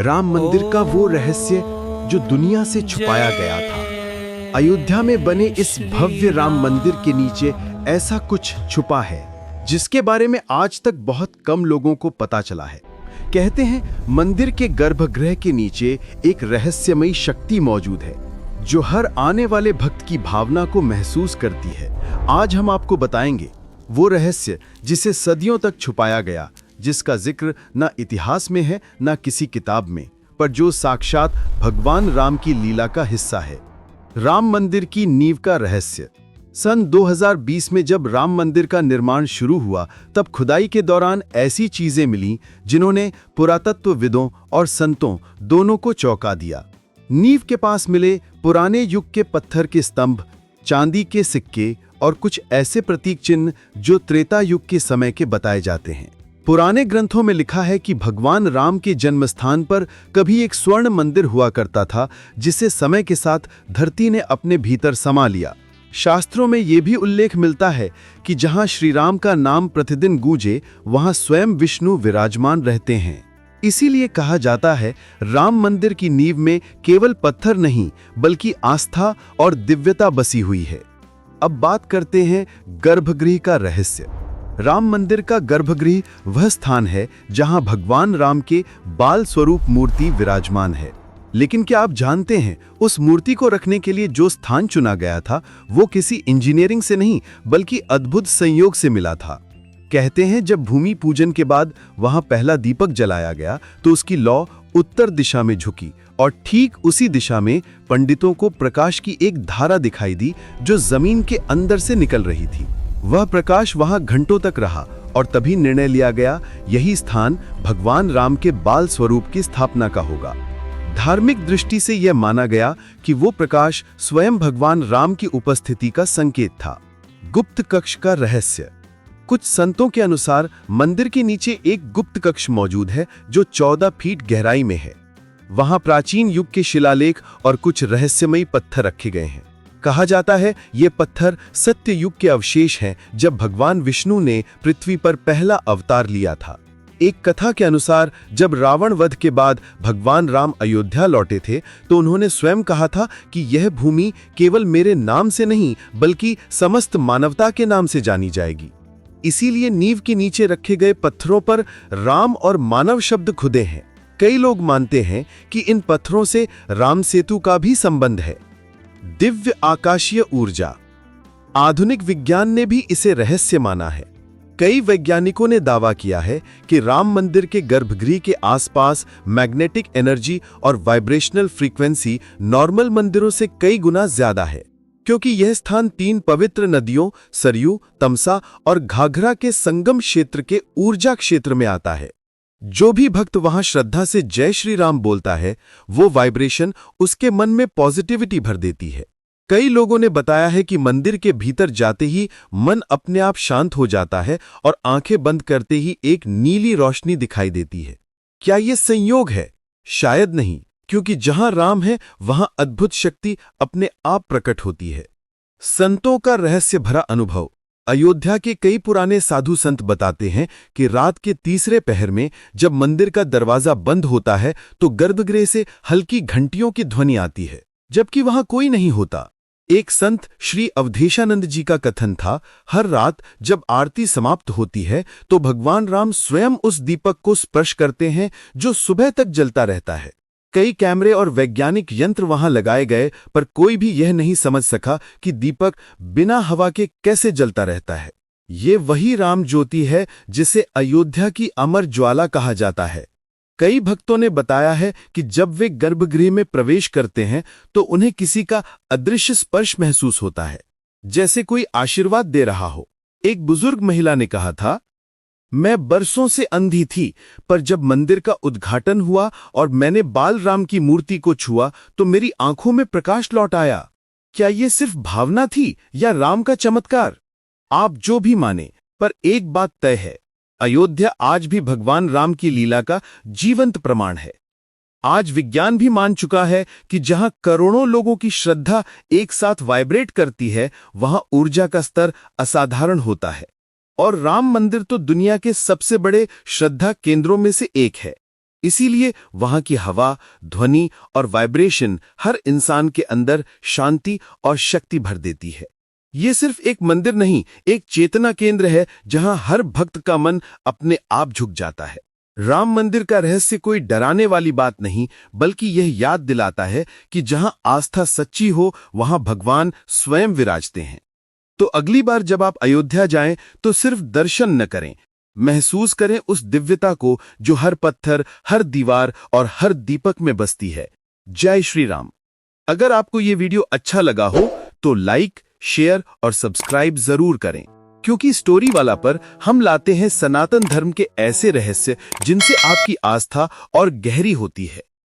राम मंदिर का वो रहस्य जो दुनिया से छुपाया गया था। अयोध्या में बने इस भव्य राम मंदिर के नीचे ऐसा कुछ छुपा है जिसके बारे में आज तक बहुत कम लोगों को पता चला है। कहते हैं मंदिर के गर्भगृह के नीचे एक रहस्यमयी शक्ति मौजूद है जो हर आने वाले भक्त की भावना को महसूस करती है। आज हम आपको बताएंगे वो रहस्य जिसे सदियों तक छुपाया गया, जिसका जिक्र न इतिहास में है न किसी किताब में, पर जो साक्षात भगवान राम की लीला का हिस्सा है। राम मंदिर की नींव का रहस्य। सन 2020 में जब राम मंदिर का निर्माण शुरू हुआ तब खुदाई के दौरान ऐसी चीजें मिलीं जिन्होंने पुरातत्वविदों और संतों दोनों को चौंका दिया। नींव के पास मिले पुराने युग के पत्थर के स्तंभ, चांदी के सिक्के और कुछ ऐसे प्रतीक चिन्ह जो त्रेता युग के समय के बताए जाते हैं। पुराने ग्रंथों में लिखा है कि भगवान राम के जन्म स्थान पर कभी एक स्वर्ण मंदिर हुआ करता था जिसे समय के साथ धरती ने अपने भीतर समा लिया। शास्त्रों में यह भी उल्लेख मिलता है कि जहां श्री राम का नाम प्रतिदिन गूंजे वहां स्वयं विष्णु विराजमान रहते हैं। इसीलिए कहा जाता है राम मंदिर की नींव में केवल पत्थर नहीं बल्कि आस्था और दिव्यता बसी हुई है। अब बात करते हैं गर्भगृह का रहस्य। राम मंदिर का गर्भगृह वह स्थान है जहां भगवान राम के बाल स्वरूप मूर्ति विराजमान है। लेकिन क्या आप जानते हैं उस मूर्ति को रखने के लिए जो स्थान चुना गया था वो किसी इंजीनियरिंग से नहीं बल्कि अद्भुत संयोग से मिला था। कहते हैं जब भूमि पूजन के बाद वहां पहला दीपक जलाया गया तो उसकी लौ उत्तर दिशा में झुकी और ठीक उसी दिशा में पंडितों को प्रकाश की एक धारा दिखाई दी जो जमीन के अंदर से निकल रही थी। वह प्रकाश वहां घंटों तक रहा और तभी निर्णय लिया गया यही स्थान भगवान राम के बाल स्वरूप की स्थापना का होगा। धार्मिक दृष्टि से यह माना गया कि वो प्रकाश स्वयं भगवान राम की उपस्थिति का संकेत था। गुप्त कक्ष का रहस्य। कुछ संतों के अनुसार मंदिर के नीचे एक गुप्त कक्ष मौजूद है जो 14 फीट गहराई में है। वहां प्राचीन युग के शिलालेख और कुछ रहस्यमयी पत्थर रखे गए हैं। कहा जाता है ये पत्थर सत्य युग के अवशेष हैं जब भगवान विष्णु ने पृथ्वी पर पहला अवतार लिया था। एक कथा के अनुसार जब रावण वध के बाद भगवान राम अयोध्या लौटे थे तो उन्होंने स्वयं कहा था कि यह भूमि केवल मेरे नाम से नहीं बल्कि समस्त मानवता के नाम से जानी जाएगी। इसीलिए नींव के नीचे रखे गए पत्थरों पर राम और मानव शब्द खुदे हैं। कई लोग मानते हैं कि इन पत्थरों से राम सेतु का भी संबंध है। दिव्य आकाशीय ऊर्जा। आधुनिक विज्ञान ने भी इसे रहस्य माना है। कई वैज्ञानिकों ने दावा किया है कि राम मंदिर के गर्भगृह के आसपास मैग्नेटिक एनर्जी और वाइब्रेशनल फ्रीक्वेंसी नॉर्मल मंदिरों से कई गुना ज्यादा है, क्योंकि यह स्थान 3 पवित्र नदियों सरयू, तमसा और घाघरा के संगम क्षेत्र के ऊर्जा क्षेत्र में आता है। जो भी भक्त वहां श्रद्धा से जय श्री राम बोलता है वो वाइब्रेशन उसके मन में पॉजिटिविटी भर देती है। कई लोगों ने बताया है कि मंदिर के भीतर जाते ही मन अपने आप शांत हो जाता है और आंखें बंद करते ही एक नीली रोशनी दिखाई देती है। क्या यह संयोग है? शायद नहीं, क्योंकि जहां राम है वहां अद्भुत शक्ति अपने आप प्रकट होती है। संतों का रहस्य भरा अनुभव। अयोध्या के कई पुराने साधु संत बताते हैं कि रात के तीसरे पहर में जब मंदिर का दरवाजा बंद होता है तो गर्भगृह से हल्की घंटियों की ध्वनि आती है, जबकि वहां कोई नहीं होता। एक संत श्री अवधेशानंद जी का कथन था, हर रात जब आरती समाप्त होती है तो भगवान राम स्वयं उस दीपक को स्पर्श करते हैं जो सुबह तक जलता रहता है। कई कैमरे और वैज्ञानिक यंत्र वहां लगाए गए पर कोई भी यह नहीं समझ सका कि दीपक बिना हवा के कैसे जलता रहता है। ये वही राम ज्योति है जिसे अयोध्या की अमर ज्वाला कहा जाता है। कई भक्तों ने बताया है कि जब वे गर्भगृह में प्रवेश करते हैं तो उन्हें किसी का अदृश्य स्पर्श महसूस होता है, जैसे कोई आशीर्वाद दे रहा हो। एक बुजुर्ग महिला ने कहा था, मैं बरसों से अंधी थी, पर जब मंदिर का उद्घाटन हुआ और मैंने बाल राम की मूर्ति को छुआ तो मेरी आंखों में प्रकाश लौट आया। क्या ये सिर्फ भावना थी या राम का चमत्कार? आप जो भी माने, पर एक बात तय है, अयोध्या आज भी भगवान राम की लीला का जीवंत प्रमाण है। आज विज्ञान भी मान चुका है कि जहां करोड़ों लोगों की श्रद्धा एक साथ वाइब्रेट करती है वहां ऊर्जा का स्तर असाधारण होता है। और राम मंदिर तो दुनिया के सबसे बड़े श्रद्धा केंद्रों में से एक है। इसीलिए वहां की हवा, ध्वनि और वाइब्रेशन हर इंसान के अंदर शांति और शक्ति भर देती है। ये सिर्फ एक मंदिर नहीं, एक चेतना केंद्र है जहां हर भक्त का मन अपने आप झुक जाता है। राम मंदिर का रहस्य कोई डराने वाली बात नहीं, बल्कि यह याद दिलाता है कि जहां आस्था सच्ची हो, वहां भगवान स्वयं विराजते हैं। तो अगली बार जब आप अयोध्या जाएं, तो सिर्फ दर्शन न करें, महसूस करें उस दिव्यता को जो हर पत्थर, हर दीवार और हर दीपक में बसती है। जय श्री राम। अगर आपको ये वीडियो अच्छा लगा हो तो लाइक, शेयर और सब्सक्राइब जरूर करें, क्योंकि स्टोरी वाला पर हम लाते हैं सनातन धर्म के ऐसे रहस्य जिनसे आपकी आस्था और गहरी होती है।